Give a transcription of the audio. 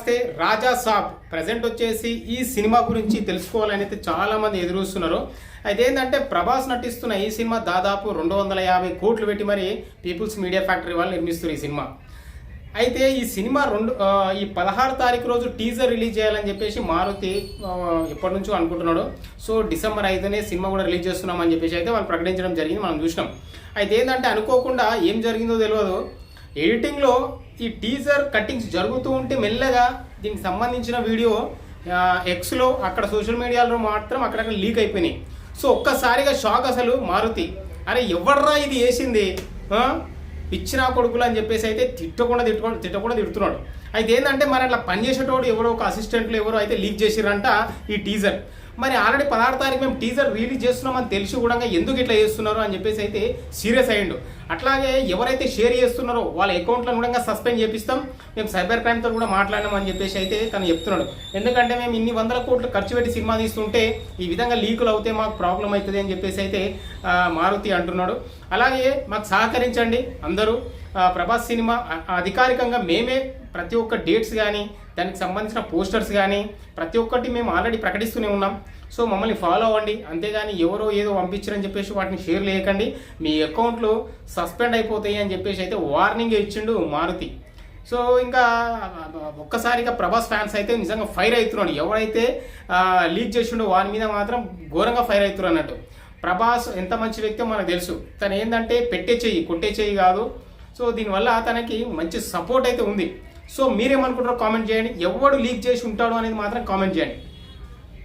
నమస్తే. రాజా సాబ్ ప్రజెంట్ వచ్చేసి ఈ సినిమా గురించి తెలుసుకోవాలని అయితే చాలామంది ఎదురుస్తున్నారు. అయితే ఏంటంటే ప్రభాస్ నటిస్తున్న ఈ సినిమా దాదాపు 250 కోట్లు పెట్టి మరి పీపుల్స్ మీడియా ఫ్యాక్టరీ వాళ్ళు నిర్మిస్తున్నారు ఈ సినిమా. అయితే ఈ సినిమా ఈ 16 తారీఖు రోజు టీజర్ రిలీజ్ చేయాలని చెప్పేసి మారుతి ఎప్పటి నుంచో అనుకుంటున్నాడు. సో డిసెంబర్ 5నే సినిమా కూడా రిలీజ్ చేస్తున్నామని చెప్పేసి అయితే వాళ్ళు ప్రకటించడం జరిగింది, మనం చూసినాం. అయితే ఏంటంటే అనుకోకుండా ఏం జరిగిందో తెలియదు, ఎడిటింగ్లో ఈ టీజర్ కట్టింగ్స్ జరుగుతూ ఉంటే మెల్లగా దీనికి సంబంధించిన వీడియో ఎక్స్లో అక్కడ సోషల్ మీడియాలో మాత్రం అక్కడక్కడ లీక్ అయిపోయినాయి. సో ఒక్కసారిగా షాక్ అసలు మారుతి, అరే ఎవర్రా ఇది వేసింది, పిచ్చినా కొడుకులు అని చెప్పేసి అయితే తిట్టకుండా తిడుతున్నాడు. అయితే ఏంటంటే మరి అట్లా పనిచేసేటోడు ఎవరో ఒక అసిస్టెంట్లు ఎవరో అయితే లీక్ చేసిరంట ఈ టీజర్. మరి ఆల్రెడీ 16 తారీఖు మేము టీజర్ రిలీజ్ చేస్తున్నామని తెలిసి కూడా ఎందుకు ఇట్లా చేస్తున్నారు అని చెప్పేసి అయితే సీరియస్ అయ్యిండు. అట్లాగే ఎవరైతే షేర్ చేస్తున్నారో వాళ్ళ అకౌంట్లను కూడా సస్పెండ్ చేపిస్తాం, మేము సైబర్ క్రైమ్తో కూడా మాట్లాడినాం అని చెప్పేసి అయితే తను చెప్తున్నాడు. ఎందుకంటే మేము ఇన్ని 100 కోట్లు ఖర్చు పెట్టి సినిమా తీస్తుంటే ఈ విధంగా లీకులు అవుతే మాకు ప్రాబ్లం అవుతుంది అని చెప్పేసి అయితే మారుతి అంటున్నాడు. అలాగే మాకు సహకరించండి అందరూ. ప్రభాస్ సినిమా అధికారికంగా మేమే ప్రతి ఒక్క డేట్స్ కానీ దానికి సంబంధించిన పోస్టర్స్ కానీ ప్రతి ఒక్కటి మేము ఆల్రెడీ ప్రకటిస్తూనే ఉన్నాం. సో మమ్మల్ని ఫాలో అవ్వండి, అంతేగాని ఎవరో ఏదో పంపించారని చెప్పేసి వాటిని షేర్ చేయకండి, మీ అకౌంట్లు సస్పెండ్ అయిపోతాయి అని చెప్పేసి అయితే వార్నింగ్ ఇచ్చిండు మారుతి. సో ఇంకా ఒక్కసారిగా ప్రభాస్ ఫ్యాన్స్ అయితే నిజంగా ఫైర్ అవుతున్నాడు. ఎవరైతే లీక్ చేసిండో వారి మీద మాత్రం ఘోరంగా ఫైర్ అవుతున్నారు అన్నట్టు. ప్రభాస్ ఎంత మంచి వ్యక్తో మనకు తెలుసు, తను ఏంటంటే పెట్టే చెయ్యి కొట్టే చెయ్యి కాదు. సో దీనివల్ల తనకి మంచి సపోర్ట్ అయితే ఉంది. సో మీరేమనుకుంటారో కామెంట్ చేయండి. ఎవడు లీక్ చేసి ఉంటాడు అనేది మాత్రం కామెంట్ చేయండి.